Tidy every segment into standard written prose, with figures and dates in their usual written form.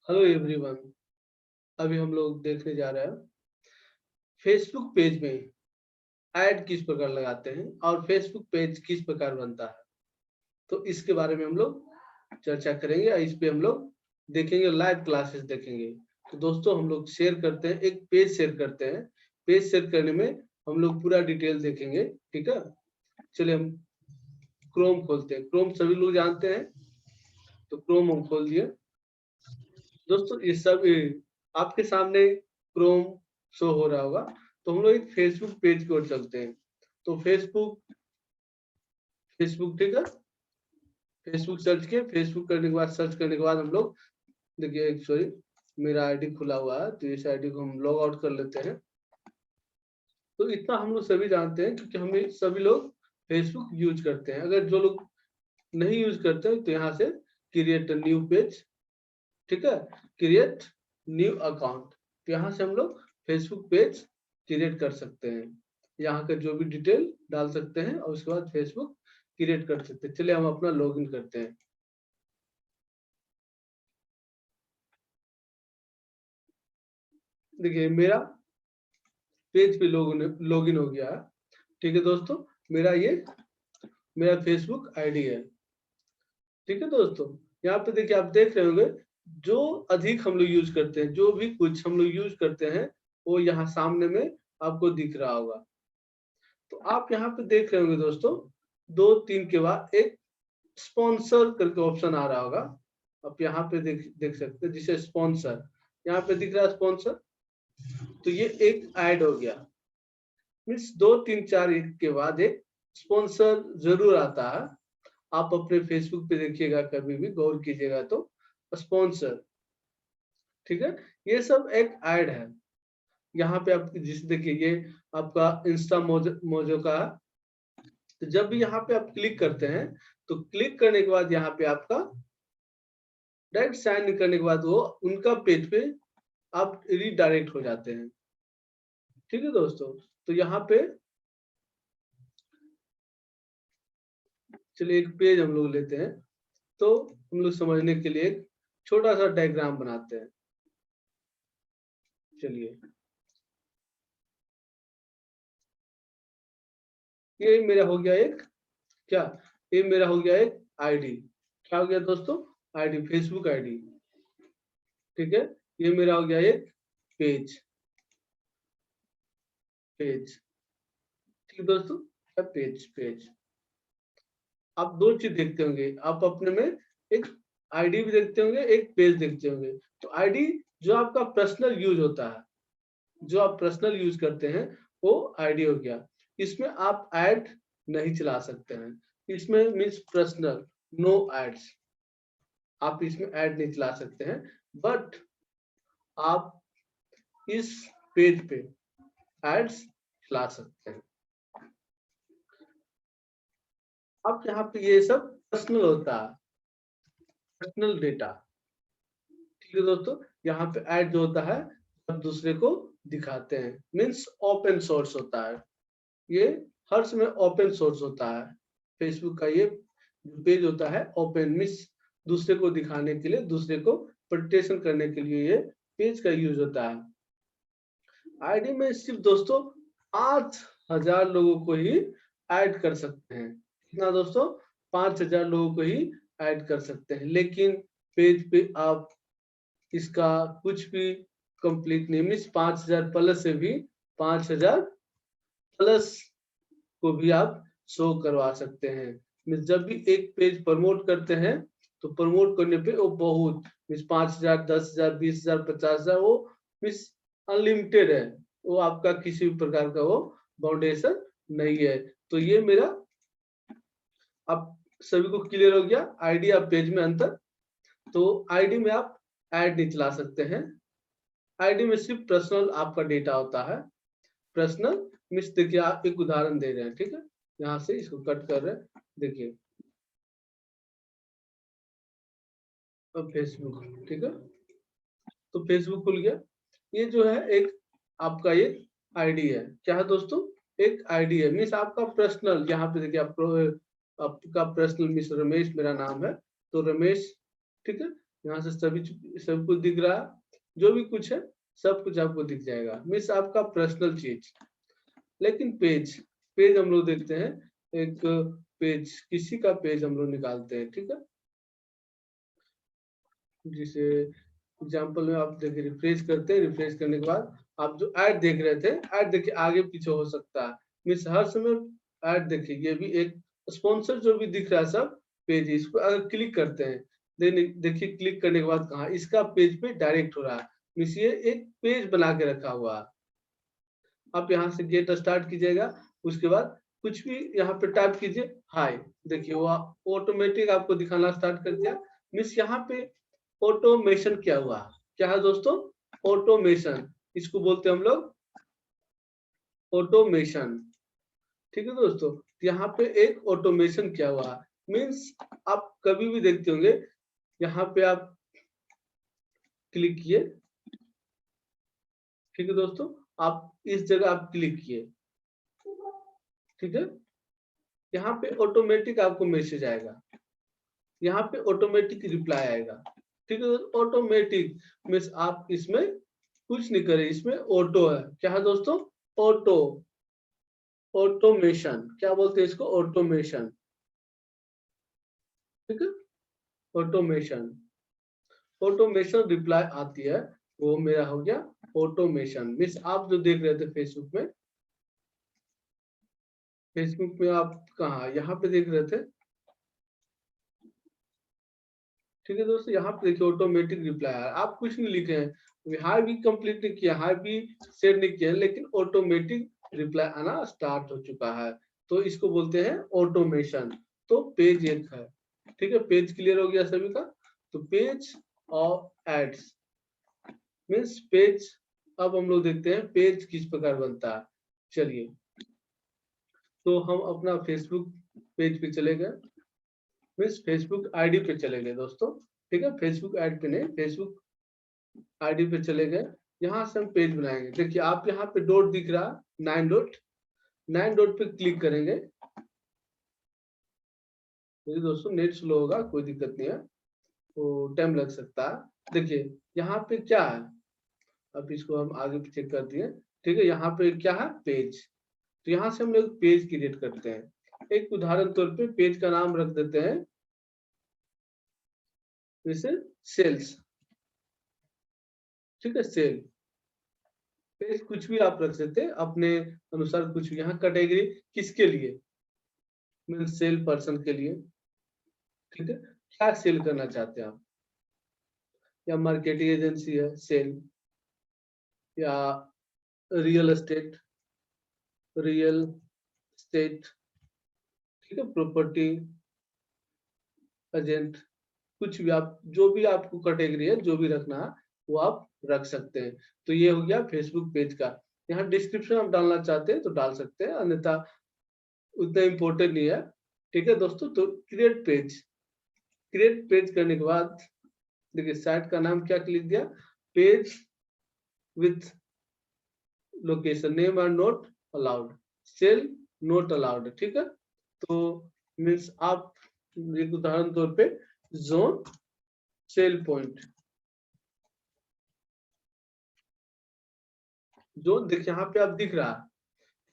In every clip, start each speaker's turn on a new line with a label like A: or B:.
A: Hello everyone. अभी हम लोग देखने जा रहे हैं फेसबुक पेज में ऐड किस प्रकार लगाते हैं और फेसबुक पेज किस प्रकार बनता है। तो इसके बारे में हम लोग चर्चा करेंगे और इस पे हम लोग देखेंगे, लाइव क्लासेस देखेंगे। तो दोस्तों हम लोग शेयर करते हैं, एक पेज शेयर करते हैं। पेज शेयर करने में हम लोग पूरा डिटेल देखेंगे, ठीक है। चलिए हम क्रोम खोलते हैं। क्रोम सभी लोग जानते हैं, तो क्रोम हम खोल दिए। दोस्तों ये सब आपके सामने क्रोम शो हो रहा होगा। तो हम लोग एक फेसबुक पेज की ओर चलते हैं। तो फेसबुक ठीक है। फेसबुक सर्च करने के बाद हम लोग देखिए, सॉरी मेरा आईडी खुला हुआ है, तो इस आईडी को हम लॉग आउट कर लेते हैं। तो इतना हम लोग सभी जानते हैं क्योंकि हम सभी लोग फेसबुक यूज करते हैं। अगर जो लोग नहीं यूज करते तो यहाँ से क्रिएट न्यू पेज, ठीक है, क्रिएट न्यू अकाउंट। तो यहाँ से हम लोग फेसबुक पेज क्रिएट कर सकते हैं। यहाँ का जो भी डिटेल डाल सकते हैं और उसके बाद फेसबुक क्रिएट कर सकते हैं। चलिए हम अपना लॉगिन करते हैं। देखिए मेरा पेज पे लॉगिन हो गया है, ठीक है दोस्तों। मेरा फेसबुक आईडी है, ठीक है दोस्तों। यहाँ पे देखिए, आप देख रहे होंगे जो अधिक हम लोग यूज करते हैं, जो भी कुछ हम लोग यूज करते हैं वो यहाँ सामने में आपको दिख रहा होगा। तो आप यहाँ पे देख रहे होंगे दोस्तों, 2-3 के बाद एक स्पॉन्सर करके ऑप्शन आ रहा होगा। आप यहाँ पे देख सकते हैं, जिसे स्पॉन्सर यहाँ पे दिख रहा है स्पॉन्सर। तो ये एक ऐड हो गया। मीन्स 2-3-4 के बाद एक स्पॉन्सर जरूर आता है। आप अपने फेसबुक पे देखिएगा, कभी भी गौर कीजिएगा तो स्पॉन्सर, ठीक है। ये सब एक ऐड है। यहाँ पे आप जिस देखिए, ये आपका इंस्टा मोजो का। तो जब भी यहाँ पे आप क्लिक करते हैं तो क्लिक करने के बाद यहाँ पे आपका डायरेक्ट साइन इन करने के बाद वो उनका पेज पे आप रीडायरेक्ट हो जाते हैं, ठीक है दोस्तों। तो यहाँ पे चलिए एक पेज हम लोग लेते हैं। तो हम लोग समझने के लिए एक छोटा सा डायग्राम बनाते हैं। चलिए ये मेरा हो गया एक क्या, ये मेरा हो गया एक आईडी। क्या हो गया दोस्तों? आईडी, फेसबुक आईडी, ठीक है। ये मेरा हो गया एक पेज, ठीक है दोस्तों। क्या पेज आप दो चीज देखते होंगे, आप अपने में एक आईडी भी देखते होंगे, एक पेज देखते होंगे। तो आईडी जो आपका पर्सनल यूज होता है, जो आप पर्सनल यूज करते हैं वो आईडी हो गया। इसमें आप ऐड नहीं चला सकते हैं। इसमें मीन्स पर्सनल, नो एड्स, आप इसमें ऐड नहीं चला सकते हैं। बट आप इस पेज पे एड्स चला सकते हैं। अब यहाँ पे ये सब पर्सनल होता है, पर्सनल डेटा, ठीक है दोस्तों। यहाँ पे ऐड जो होता है सब दूसरे को दिखाते हैं, मीन्स ओपन सोर्स होता है। ये हर समय ओपन सोर्स होता है। फेसबुक का ये पेज होता है ओपन, मीन्स दूसरे को दिखाने के लिए, दूसरे को प्रेजेंटेशन करने के लिए ये पेज का यूज होता है। आईडी में सिर्फ दोस्तों 5000 लोगों को ही ऐड कर सकते हैं। कितना दोस्तों? 5000 लोगों को ही ऐड कर सकते हैं। लेकिन पेज पे आप इसका कुछ भी कंप्लीट नहीं, मीन्स 5000 प्लस से भी 5000 प्लस को भी आप शो करवा सकते हैं। जब भी एक पेज प्रमोट करते हैं तो प्रमोट करने पे वो बहुत, मीन्स 5000, 10,000, 20,000, 50,000, वो मीन्स अनलिमिटेड है। वो आपका किसी भी प्रकार का वो बाउंडेशन नहीं है। तो ये मेरा अब सभी को क्लियर हो गया, आईडी और पेज में अंतर। तो आईडी में आप ऐड नहीं चला सकते हैं। आईडी में सिर्फ पर्सनल आपका डेटा होता है। पर्सनल मीन्स देखिए, आप एक उदाहरण दे रहे हैं, ठीक है। यहाँ से इसको कट कर रहे हैं, देखिए फेसबुक, ठीक है। तो फेसबुक खुल गया। ये जो है एक आपका एक आईडी है। क्या है दोस्तों? एक आईडी है, मीन्स आपका पर्सनल। यहाँ पे देखिए आपका पर्सनल मीन्स रमेश मेरा नाम है, तो रमेश, ठीक है। यहाँ से सभी सब कुछ दिख रहा है, जो भी कुछ है सब कुछ आपको दिख जाएगा, मीन्स आपका पर्सनल चीज। लेकिन पेज पेज हम लोग देखते हैं, एक पेज किसी का पेज हम लोग निकालते हैं, ठीक है। जिसे एग्जाम्पल में आप देखिए रिफ्रेश करते हैं, रिफ्रेश करने के बाद आप जो ऐड देख रहे थे, ऐड देखिए आगे पीछे हो सकता है, मीन्स हर समय ऐड देखिए, ये भी एक स्पॉन्सर जो भी दिख रहा है सब पेज, इसको अगर क्लिक करते हैं, देखिए क्लिक करने के बाद कहा इसका पेज पे डायरेक्ट हो रहा है, मीन्स ये एक पेज बना के रखा हुआ है। आप यहाँ से गेट स्टार्ट कीजिएगा, उसके बाद कुछ भी यहाँ पे टाइप कीजिए हाय, देखिए वो ऑटोमेटिक आपको दिखाना स्टार्ट कर दिया। मीन्स यहाँ पे ऑटोमेशन क्या हुआ, क्या है दोस्तों, ऑटोमेशन, इसको बोलते हैं हम लोग ऑटोमेशन, ठीक है दोस्तों। यहाँ पे एक ऑटोमेशन क्या हुआ, मीन्स आप कभी भी देखते होंगे, यहाँ पे आप क्लिक किए, ठीक है दोस्तों, आप इस जगह आप क्लिक किए, ठीक है, यहाँ पे ऑटोमेटिक आपको मैसेज आएगा, यहाँ पे ऑटोमेटिक रिप्लाई आएगा, ठीक है। ऑटोमेटिक मीन्स आप इसमें कुछ नहीं करें, इसमें ऑटो है, क्या है दोस्तों, ऑटो, ऑटोमेशन, क्या बोलते हैं इसको, ऑटोमेशन, ठीक है, ऑटोमेशन। ऑटोमेशन रिप्लाई आती है, वो मेरा हो गया ऑटोमेशन। मीन्स आप जो देख रहे थे फेसबुक में, फेसबुक में आप कहा यहाँ पे देख रहे थे, ठीक है दोस्तों, यहाँ पे देखिए ऑटोमेटिक रिप्लाई आया, आप कुछ नहीं लिखे हैं, हाई भी कंप्लीट नहीं किया, हाई भी शेयर नहीं किया, लेकिन ऑटोमेटिक रिप्लाई आना स्टार्ट हो चुका है, तो इसको बोलते हैं ऑटोमेशन। तो पेज एक है, ठीक है, पेज क्लियर हो गया सभी का। तो पेज और एड्स मीन्स पेज, अब हम लोग देखते हैं पेज किस प्रकार बनता है। चलिए, तो हम अपना फेसबुक पेज पे चले गए, मीन्स फेसबुक आईडी पे चले गए दोस्तों, ठीक है, फेसबुक ऐड पे नहीं, फेसबुक आईडी पे चले गए, यहाँ से हम पेज बनाएंगे। देखिए आप यहाँ पे डॉट दिख रहा, 9 डॉट, 9 डॉट पे क्लिक करेंगे। देखिए दोस्तों नेट स्लो होगा, कोई दिक्कत नहीं है, तो टाइम लग सकता है। देखिए यहाँ पे क्या है, अब इसको हम आगे पीछे कर दिए, ठीक है, यहाँ पे क्या है, पेज। तो यहाँ से हम लोग पेज क्रिएट करते हैं। एक उदाहरण तौर पे पेज का नाम रख देते हैं जैसे सेल्स, ठीक है, सेल पेज, कुछ भी आप रख सकते हैं अपने अनुसार, कुछ भी। यहाँ कैटेगरी किसके लिए, मीन सेल पर्सन के लिए, ठीक है, क्या सेल करना चाहते हैं आप, या मार्केटिंग एजेंसी है सेल, या रियल एस्टेट, रियल एस्टेट, ठीक है, प्रॉपर्टी एजेंट, कुछ भी आप, जो भी आपको कैटेगरी है, जो भी रखना है वो आप रख सकते हैं। तो ये हो गया फेसबुक पेज का। यहाँ डिस्क्रिप्शन आप डालना चाहते हैं तो डाल सकते हैं, अन्यथा उतना इम्पोर्टेंट नहीं है, ठीक है दोस्तों। तो क्रिएट पेज, क्रिएट पेज करने के बाद देखिए साइट का नाम क्या लिख दिया, page with location name are not allowed, sale not allowed, ठीक है। तो मीन्स आप एक उदाहरण तौर पे जोन सेल पॉइंट, जोन देखिए यहाँ पे आप दिख रहा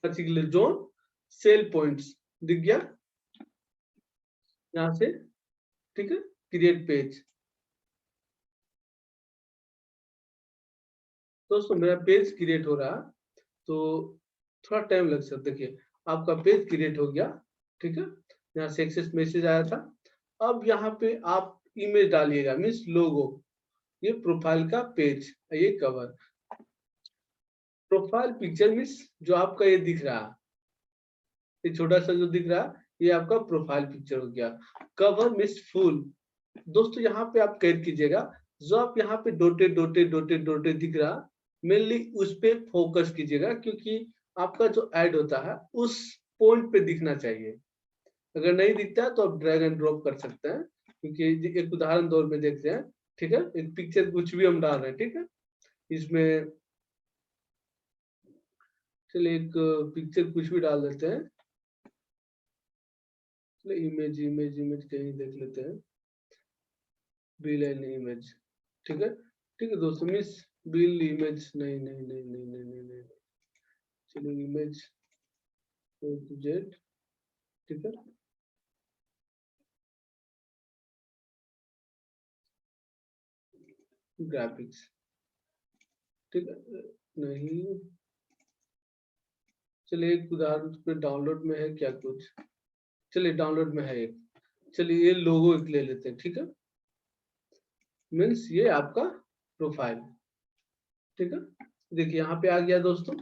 A: है, जोन सेल पॉइंट्स दिख गया यहाँ से, ठीक है, क्रिएट पेज। दोस्तों मेरा पेज क्रिएट हो रहा, तो थोड़ा टाइम लग सकता है। देखिए आपका पेज क्रिएट हो गया, ठीक है, यहाँ सक्सेस मैसेज आया था। अब यहाँ पे आप इमेज डालिएगा, मीन्स लोगो, ये प्रोफाइल का पेज, ये कवर, प्रोफाइल पिक्चर मीन्स जो आपका ये दिख रहा, ये छोटा सा जो दिख रहा, ये आपका प्रोफाइल पिक्चर हो गया। Cover means full. दोस्तों यहाँ पे आप कैद कीजिएगा, जो आप यहाँ पे डोटे डोटे डोटे डोटे दिख रहा, मेनली उस पे फोकस कीजिएगा, क्योंकि आपका जो ऐड होता है उस पॉइंट पे दिखना चाहिए। अगर नहीं दिखता है तो आप ड्रैग एंड ड्रॉप कर सकते हैं, क्योंकि एक उदाहरण दौर में देखते हैं, ठीक है, एक पिक्चर कुछ भी हम डाल रहे हैं, ठीक है, इसमें चलिए एक पिक्चर कुछ भी डाल देते हैं, चलिए इमेज इमेज इमेज कहीं देख लेते हैं, बिल एंड इमेज, ठीक है। ठीक है दोस्तों, मिस बिल इमेज नहीं नहीं नहीं नहीं नहीं नहीं नहीं, चलिए इमेज जेड, ठीक है। ग्राफिक्स, ठीक है, नहीं, चलिए एक उदाहरण पे डाउनलोड में है क्या कुछ, चलिए डाउनलोड में है एक, चलिए ये लोगो एक ले लेते हैं, ठीक है। मीन्स ये आपका प्रोफाइल, ठीक है। देखिए यहाँ पे आ गया दोस्तों,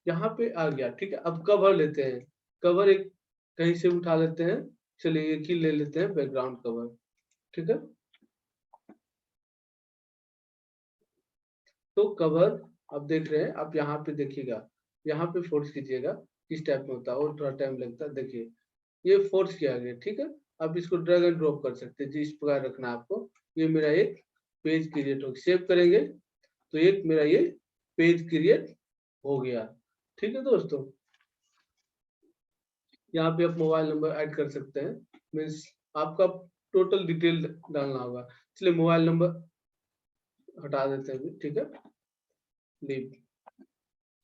A: यहाँ पे आ गया, ठीक है। अब कवर लेते हैं, कवर एक कहीं से उठा लेते हैं, चलिए एक ही ले लेते हैं बैकग्राउंड कवर, ठीक है। तो कवर आप देख रहे हैं, आप यहाँ पे देखिएगा, यहाँ पे फोर्स कीजिएगा, किस टाइप में होता है और थोड़ा टाइम लगता है, देखिए ये फोर्स किया गया, ठीक है। आप इसको ड्रैग एंड ड्रॉप कर सकते हैं, जिस प्रकार रखना आपको। ये मेरा एक पेज क्रिएट हो, सेव करेंगे तो एक मेरा ये पेज क्रिएट हो गया, ठीक है दोस्तों। यहाँ पे आप मोबाइल नंबर ऐड कर सकते हैं, मीन्स आपका टोटल डिटेल डालना होगा। चलिए मोबाइल नंबर हटा देते हैं अभी, ठीक है, लीव।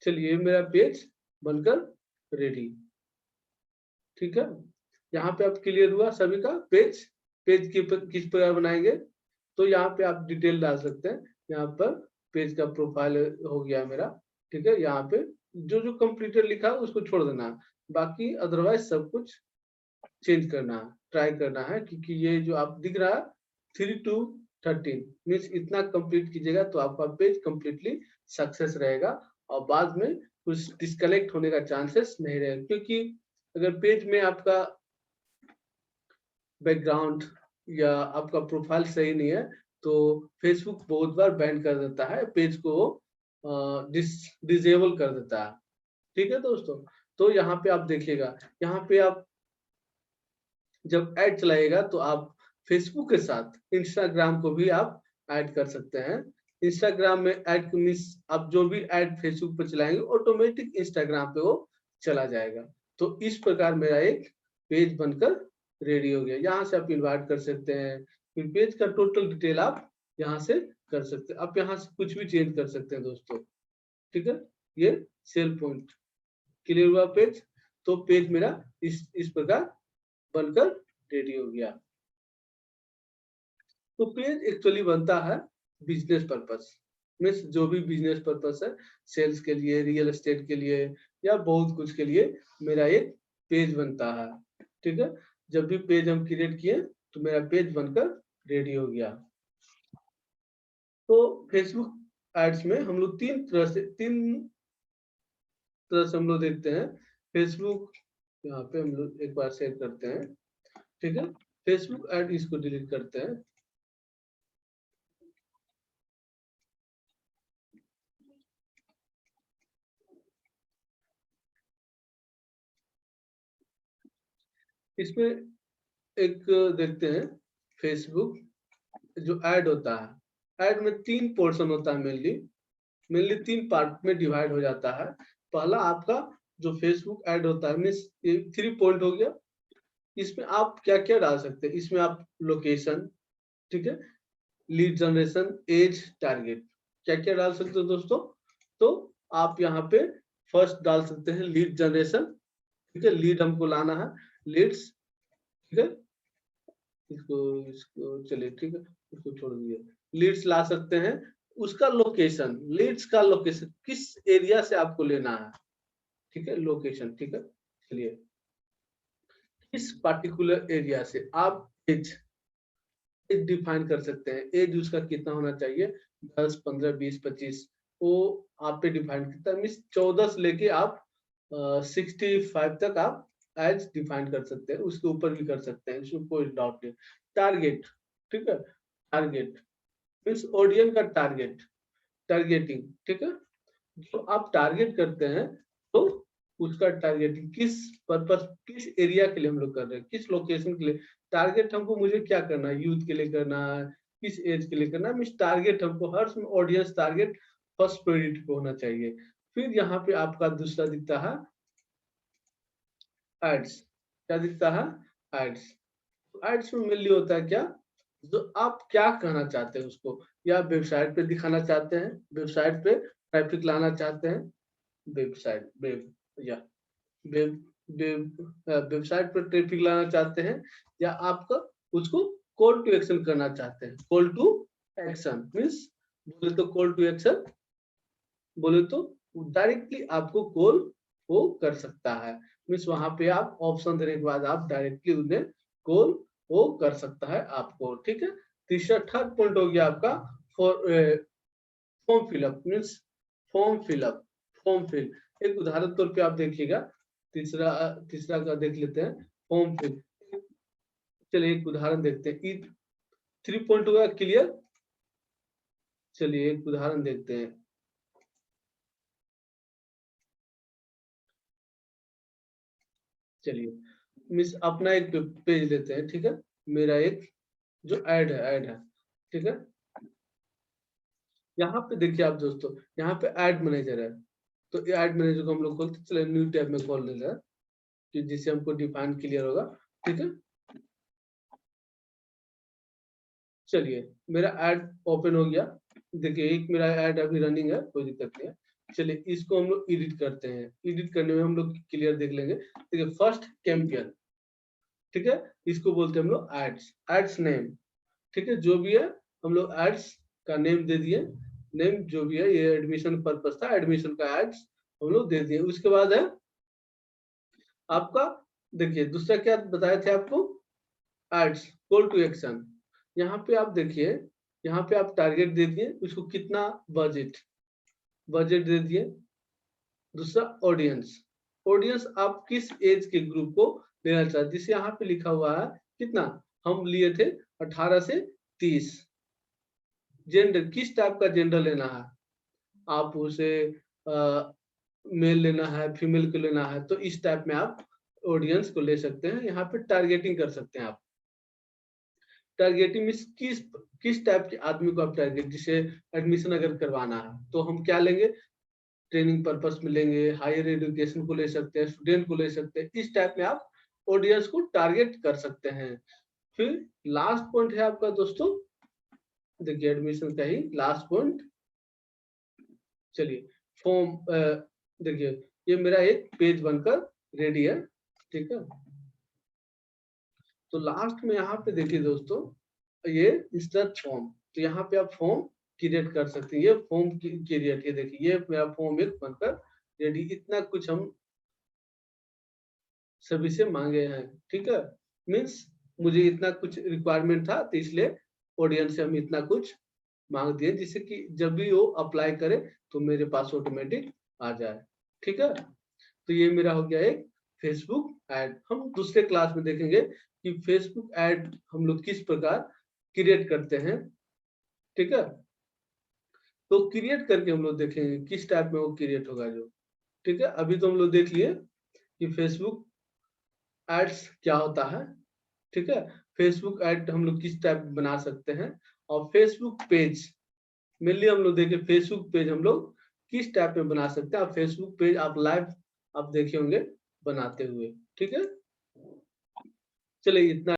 A: चलिए मेरा पेज बनकर रेडी, ठीक है। यहाँ पे आप क्लियर हुआ सभी का पेज, पेज किस प्रकार बनाएंगे, तो यहाँ पे आप डिटेल डाल सकते हैं। यहाँ पर पेज का प्रोफाइल हो गया मेरा, ठीक है। यहाँ पे जो जो कंप्लीटेड लिखा है उसको छोड़ देना, बाकी अदरवाइज सब कुछ चेंज करना है, ट्राई करना है, क्योंकि ये जो आप दिख रहा है 3 to 13 मीन्स इतना कंप्लीट कीजिएगा तो आपका पेज कंप्लीटली सक्सेस रहेगा, और बाद में कुछ डिस्कनेक्ट होने का चांसेस नहीं रहेगा। क्योंकि अगर पेज में आपका बैकग्राउंड या आपका प्रोफाइल सही नहीं है तो फेसबुक बहुत बार बैन कर देता है, पेज को डिसेबल कर देता है, ठीक है दोस्तों। तो यहाँ पे आप देखिएगा, यहाँ पे आप जब ऐड चलाएगा तो आप फेसबुक के साथ इंस्टाग्राम को भी आप ऐड कर सकते हैं। इंस्टाग्राम में ऐड मीन्स आप जो भी ऐड फेसबुक पे चलाएंगे ऑटोमेटिक इंस्टाग्राम पे वो चला जाएगा। तो इस प्रकार मेरा एक पेज बनकर रेडी हो गया। यहाँ से आप इन्वाइट कर सकते हैं, फिर पेज का टोटल डिटेल आप यहाँ से कर सकते हैं, आप यहाँ से कुछ भी चेंज कर सकते हैं दोस्तों, ठीक है। ये सेल पॉइंट क्लियर हुआ पेज, तो पेज मेरा इस प्रकार बनकर रेडी हो गया। तो पेज एक्चुअली बनता है बिजनेस पर्पस, मीन्स जो भी बिजनेस पर्पस है, सेल्स के लिए, रियल एस्टेट के लिए, या बहुत कुछ के लिए मेरा एक पेज बनता है, ठीक है। जब भी पेज हम क्रिएट किए तो मेरा पेज बनकर रेडी हो गया। तो फेसबुक एड्स में हम लोग तीन तरह से हम लोग देखते हैं। फेसबुक यहाँ पे हम लोग एक बार शेयर करते हैं, ठीक है। फेसबुक ऐड इसको डिलीट करते हैं। इसमें एक देखते हैं, फेसबुक जो ऐड होता है, ऐड में 3 पोर्शन होता है, मेनली 3 पार्ट में डिवाइड हो जाता है। पहला आपका जो फेसबुक ऐड होता है मीन्स 3 पॉइंट हो गया। इसमें आप क्या क्या डाल सकते हैं, इसमें आप लोकेशन, ठीक है, लीड जनरेशन, एज, टारगेट, क्या क्या डाल सकते हो दोस्तों। तो आप यहाँ पे फर्स्ट डाल सकते हैं लीड जनरेशन, ठीक है, लीड हमको लाना है, लीड्स, ठीक है। इसको इसको चलिए ठीक है, इसको छोड़ दिए, लीड्स ला सकते हैं। उसका लोकेशन, लीड्स का लोकेशन किस एरिया से आपको लेना है, ठीक है, लोकेशन, ठीक है। चलिए इस पर्टिकुलर एरिया से आप एज डिफाइन कर सकते हैं, एज उसका कितना होना चाहिए, 10, 15, 20, 25, वो आप पे डिफाइन करता है। मीन्स 14 से लेके आप 65 तक आप एज डिफाइन कर सकते हैं, उसके ऊपर भी कर सकते हैं, इसमें कोई डाउट नहीं। टारगेट, ठीक है, टारगेट मीन्स ऑडियंस का टारगेट, टारगेटिंग, ठीक है। जो आप टारगेट करते हैं तो उसका टारगेटिंग किस पर्पस, किस एरिया के लिए हम लोग कर रहे हैं, किस लोकेशन के लिए टारगेट, हमको मुझे क्या करना है, यूथ के लिए करना है, किस एज के लिए करना है, मीन्स टारगेट हमको हर ऑडियंस टारगेट फर्स्ट प्रायोरिटी पे होना चाहिए। फिर यहाँ पे आपका दूसरा दिखता है एड्स, क्या दिखता है, एड्स। एड्स में मेनली होता है क्या, जो आप क्या कहना चाहते हैं उसको, या वेबसाइट पे दिखाना चाहते हैं, वेबसाइट पे ट्रैफिक लाना चाहते हैं, वेबसाइट वेब या वेब वेबसाइट पर ट्रैफिक लाना चाहते हैं, या आपका उसको कॉल टू एक्शन करना चाहते हैं। कॉल टू एक्शन मीन्स बोले तो कॉल टू एक्शन, बोले तो डायरेक्टली आपको कॉल वो कर सकता है। मीन्स वहां पे आप ऑप्शन देने के बाद आप डायरेक्टली उन्हें कॉल वो कर सकता है आपको। ठीक है, तीसरा थर्ड पॉइंट हो गया आपका form fill up means form fill up, form fill. एक उदाहरण तौर पे आप देखिएगा, तीसरा तीसरा का देख लेते हैं, फॉर्म फिल। चलिए एक उदाहरण देखते हैं। 3 पॉइंट होगा क्लियर। चलिए एक उदाहरण देखते हैं। चलिए मिस अपना एक पेज लेते हैं, ठीक है, मेरा एक जो ऐड है, ठीक है। यहाँ पे देखिए आप दोस्तों, यहाँ पे ऐड मैनेजर है, तो ऐड मैनेजर को हम लोग खोलते, चलिए न्यू टैब में खोल लेते हैं कि जिससे हमको डिफाइन क्लियर होगा। ठीक है, चलिए मेरा ऐड ओपन हो गया। देखिए एक मेरा ऐड अभी रनिंग है, कोई दिक्कत नहीं है। चलिए इसको हम लोग एडिट करते हैं। एडिट करने में हम लोग क्लियर देख लेंगे। देखिए फर्स्ट कैंपियन, ठीक है, इसको बोलते हैं हम लोग एड्स, एड्स नेम। ठीक है, जो भी है हम लोग एड्स का नेम दे दिए। नेम जो भी है, ये एडमिशन पर्पस था, एडमिशन का एड्स हम लोग दे दिए। उसके बाद है आपका, देखिए दूसरा क्या बताए थे आपको, एड्स कॉल टू एक्शन। यहाँ पे आप देखिए, यहाँ पे आप टारगेट दे दिए, उसको कितना बजट, बजट दे दिए। दूसरा ऑडियंस, ऑडियंस आप किस एज के ग्रुप को लेना चाहते हैं, जिसे यहाँ पे लिखा हुआ है कितना, हम लिए थे 18 से 30। जेंडर, किस टाइप का जेंडर लेना है, आप उसे मेल लेना है, फीमेल को लेना है, तो इस टाइप में आप ऑडियंस को ले सकते हैं। यहाँ पे टारगेटिंग कर सकते हैं आप। टारगेटिंग मीन्स किस टाइप के आदमी को आप टारगेट, जिसे एडमिशन अगर करवाना है तो हम क्या लेंगे, ट्रेनिंग पर्पस में लेंगे, हायर एजुकेशन को ले सकते हैं, स्टूडेंट को ले सकते हैं। इस टाइप में आप ऑडियंस को टारगेट कर सकते हैं। फिर लास्ट पॉइंट है आपका दोस्तों, देखिए एडमिशन का ही लास्ट पॉइंट। चलिए फॉर्म, देखिए ये मेरा एक पेज बनकर रेडी है, ठीक है। तो लास्ट में यहाँ पे देखिए दोस्तों, ये इंस्टेंट फॉर्म, तो यहाँ पे आप फॉर्म क्रिएट कर सकते हैं। ये फॉर्म क्रिएट, ये देखिए ये मेरा फॉर्म एक बनकर रेडी। इतना कुछ हम सभी से मांगे हैं, ठीक है। मीन्स मुझे इतना कुछ रिक्वायरमेंट था, तो इसलिए ऑडियंस से हम इतना कुछ मांग दिए, जिससे कि जब भी वो अप्लाई करे तो मेरे पास ऑटोमेटिक आ जाए, ठीक है। तो ये मेरा हो गया एक फेसबुक ऐड। हम दूसरे क्लास में देखेंगे कि फेसबुक ऐड हम लोग किस प्रकार क्रिएट करते हैं, ठीक है। तो क्रिएट करके हम लोग देखेंगे किस टाइप में वो क्रिएट होगा जो, ठीक है। अभी तो हम लोग देख लिए कि फेसबुक एड्स क्या होता है, ठीक है। फेसबुक ऐड हम लोग किस टाइप बना सकते हैं, और फेसबुक पेज मेनली हम लोग देखें, फेसबुक पेज हम लोग किस टाइप में बना सकते हैं। फेसबुक पेज आप लाइव आप देखे होंगे बनाते हुए, ठीक है। चलिए इतना